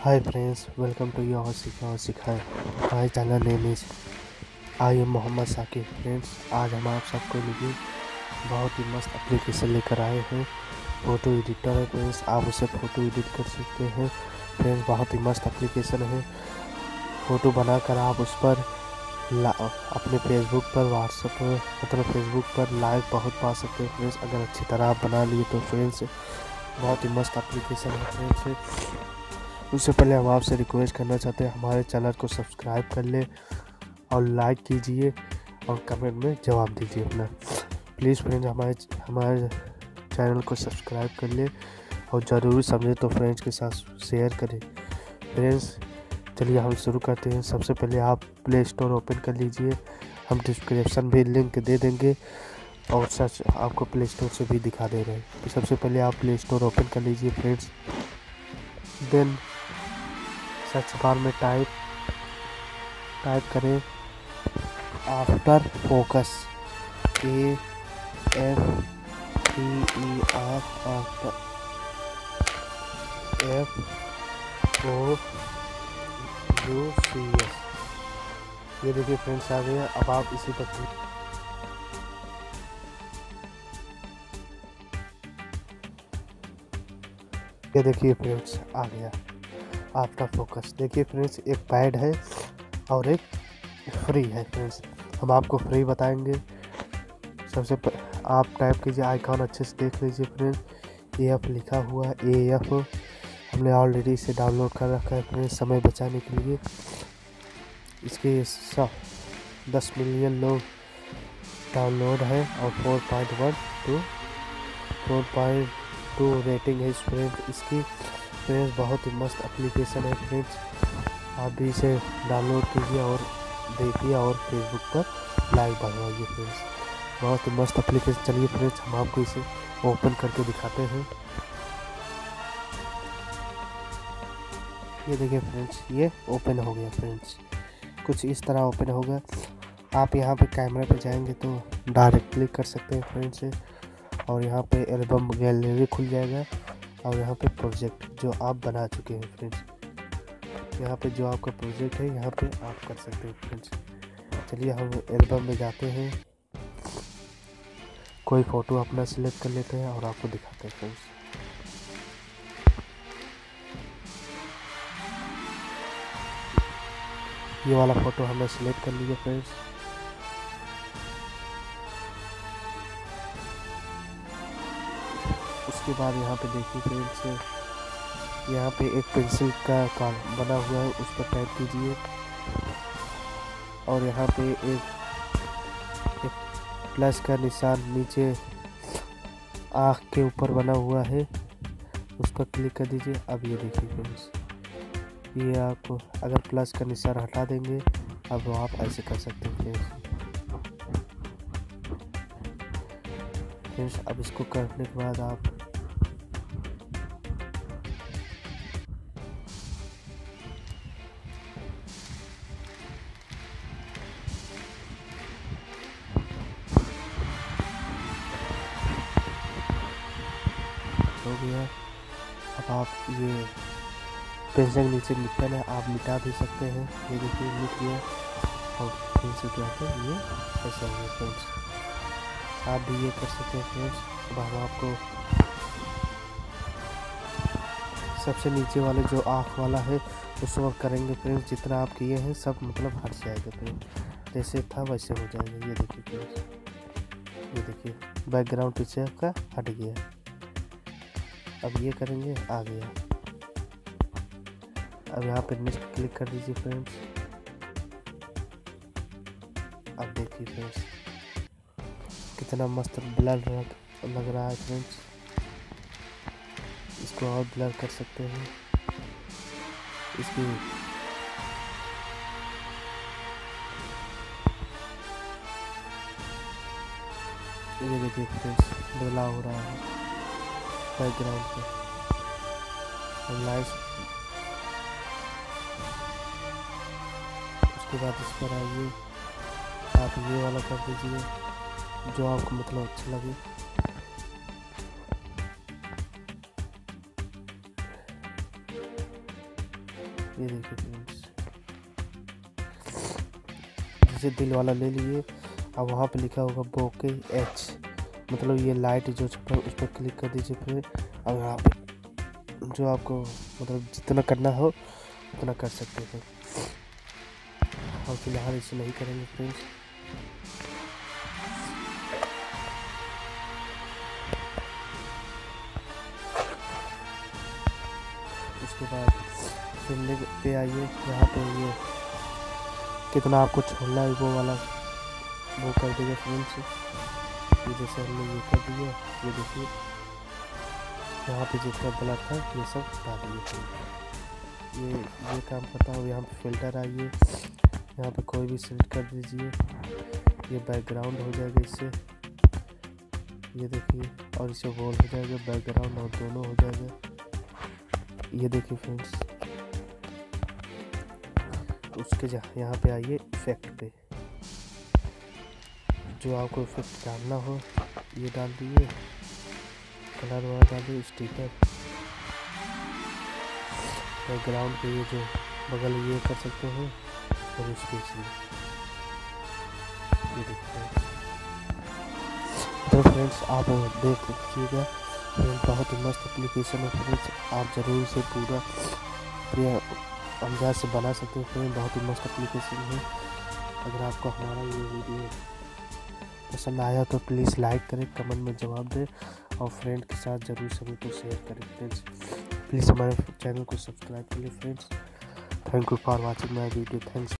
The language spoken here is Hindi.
Hi friends, welcome to your सीखा और सिखाए। My channel name is I am Mohammad Saqib. Friends, आज हम आप सबको लिए बहुत ही मस्त एप्लीकेशन लेकर आए हैं। फ़ोटो एडिटर है फ्रेंड्स, आप उसे फ़ोटो एडिट कर सकते हैं। फ्रेंड्स, बहुत ही मस्त एप्लीकेशन है। फ़ोटो बनाकर आप उस पर अपने फेसबुक पर व्हाट्सएप पर मतलब फेसबुक पर लाइक बहुत पा सकते हैं फ्रेंड्स। अगर अच्छी तरह आप बना लिए तो फ्रेंड्स बहुत ही मस्त एप्लीकेशन है फ्रेंड्स। उससे पहले हम आपसे रिक्वेस्ट करना चाहते हैं हमारे चैनल को सब्सक्राइब कर ले और लाइक कीजिए और कमेंट में जवाब दीजिए अपना। प्लीज़ फ्रेंड्स, हमारे चैनल को सब्सक्राइब कर ले और ज़रूरी समझे तो फ्रेंड्स के साथ शेयर करें। फ्रेंड्स, चलिए हम शुरू करते हैं। सबसे पहले आप प्ले स्टोर ओपन कर लीजिए। हम डिस्क्रिप्शन में लिंक दे देंगे और सच आपको प्ले स्टोर से भी दिखा दे रहे हैं। तो सबसे पहले आप प्ले स्टोर ओपन कर लीजिए फ्रेंड्स। देन सर्च बार में टाइप करें आफ्टर फोकस, AFTER, FOUCS। ये देखिए फ्रेंड्स आ गया। अब आप इसी पर ये देखिए फ्रेंड्स आ गया आफ्टर फोकस। देखिए फ्रेंड्स, एक पैड है और एक फ्री है फ्रेंड्स। हम आपको फ्री बताएंगे। आप टाइप कीजिए, आइकॉन अच्छे से देख लीजिए फ्रेंड्स। AF लिखा हुआ है, AF। हमने ऑलरेडी इसे डाउनलोड कर रखा है फ्रेंड्स समय बचाने के लिए। इसके 10 मिलियन लोग डाउनलोड है और 4.2 रेटिंग है इस फ्रेंड्स इसकी। फ्रेंड्स, बहुत ही मस्त एप्लीकेशन है फ्रेंड्स। आप भी इसे डाउनलोड कीजिए और देखिए और फेसबुक पर लाइक बढ़वाइए फ्रेंड्स। बहुत ही मस्त एप्लीकेशन। चलिए फ्रेंड्स, हम आपको इसे ओपन करके दिखाते हैं। ये देखिए फ्रेंड्स, ये ओपन हो गया फ्रेंड्स। कुछ इस तरह ओपन होगा। आप यहाँ पे कैमरा पे जाएंगे तो डायरेक्ट क्लिक कर सकते हैं फ्रेंड्स। और यहाँ पे एल्बम गैलरी खुल जाएगा और यहाँ पे प्रोजेक्ट जो आप बना चुके हैं फ्रेंड्स, यहाँ पे जो आपका प्रोजेक्ट है यहाँ पे आप कर सकते हैं फ्रेंड्स। चलिए हम एल्बम में जाते हैं, कोई फ़ोटो अपना सिलेक्ट कर लेते हैं और आपको दिखाते हैं फ्रेंड्स। ये वाला फ़ोटो हमने सिलेक्ट कर लिया फ्रेंड्स। उसके बाद यहाँ पे देखिए फ्रेंड्स, यहाँ पे एक पेंसिल का काम बना हुआ है, उस पर टाइप कीजिए और यहाँ पे एक प्लस का निशान नीचे आँख के ऊपर बना हुआ है, उस पर क्लिक कर दीजिए। अब ये देखिए फ्रेंड्स, ये आपको अगर प्लस का निशान हटा देंगे अब आप ऐसे कर सकते हैं फ्रेंड्स। अब इसको करने के बाद आप हो गया। अब आप ये पेंसिल नीचे निकल है, आप मिटा भी सकते हैं। ये देखिए मिट गया और फिर से क्या है ये ऐसा हो गया फ्रेंड्स। आप भी ये कर सकते हैं फ्रेंड्स। अब हम आपको सबसे नीचे वाले जो आँख वाला है उसको आप करेंगे फ्रेंड्स। जितना आप किए हैं सब मतलब हट जाएगा फ्रेंड्स, जैसे था वैसे हो जाएगा। ये देखिए फ्रेंड्स, ये देखिए बैकग्राउंड पीछे आपका हट गया। अब ये करेंगे, आ गया। अब यहाँ पे नेक्स्ट क्लिक कर दीजिए फ्रेंड्स। अब देखिए फ्रेंड्स कितना मस्त ब्लर लग रहा है फ्रेंड्स। इसको और ब्लर कर सकते हैं। इसकी ये देखिए फ्रेंड्स बदलाव हो रहा है बैकग्राउंड पे। लाइट उसके बाद इस पर आइए, आप ये वाला कर दीजिए जो आपको मतलब अच्छा लगे। ये देखिए फ्रेंड्स, जैसे दिल वाला ले लिए। अब वहाँ पे लिखा होगा बोके एच, मतलब ये लाइट जो छपा उस पर क्लिक कर दीजिए फ्रेंड। अब यहाँ पे जो आपको मतलब जितना करना हो उतना कर सकते हैं। और फिलहाल इसे नहीं करेंगे फ्रेंड्स। उसके बाद फिल्म पे आइए, यहाँ पे ये कितना आपको छोड़ना है वो वाला वो कर देगा फ्रेंड्स। ये जैसे हमने ये कर दिया, ये देखिए यहाँ पे जितना ब्लर था ये सब हटा दिए। ये काम करता हूँ। यहाँ पे फिल्टर आइए, यहाँ पे कोई भी सेलेक्ट कर दीजिए। ये बैकग्राउंड हो जाएगा इससे, ये देखिए, और इसे वॉल हो जाएगा, बैकग्राउंड और दोनों हो जाएगा। ये देखिए फ्रेंड्स, उसके यहाँ पे आइए इफेक्ट पे, जो आपको इफेक्ट डालना हो ये डाल दिए, कलर वाला डालिए, स्टिकर, बैकग्राउंड पे ये जो बगल ये कर सकते हैं, और उसके ये देखते हैं। तो फ्रेंड्स आप देख लीजिएगा, बहुत ही मस्त एप्लीकेशन है फ्रेंड्स, आप ज़रूर से पूरा अंदाज से बना सकते हैं फ्रेंड। बहुत ही मस्त एप्लीकेशन है। अगर आपको हमारा ये वीडियो पसंद आया तो प्लीज़ लाइक करें, कमेंट में जवाब दें, और फ्रेंड के साथ ज़रूर सभी को शेयर करें फ्रेंड्स। प्लीज़ हमारे चैनल को सब्सक्राइब करें friends. Thank you for watching my video. Thanks.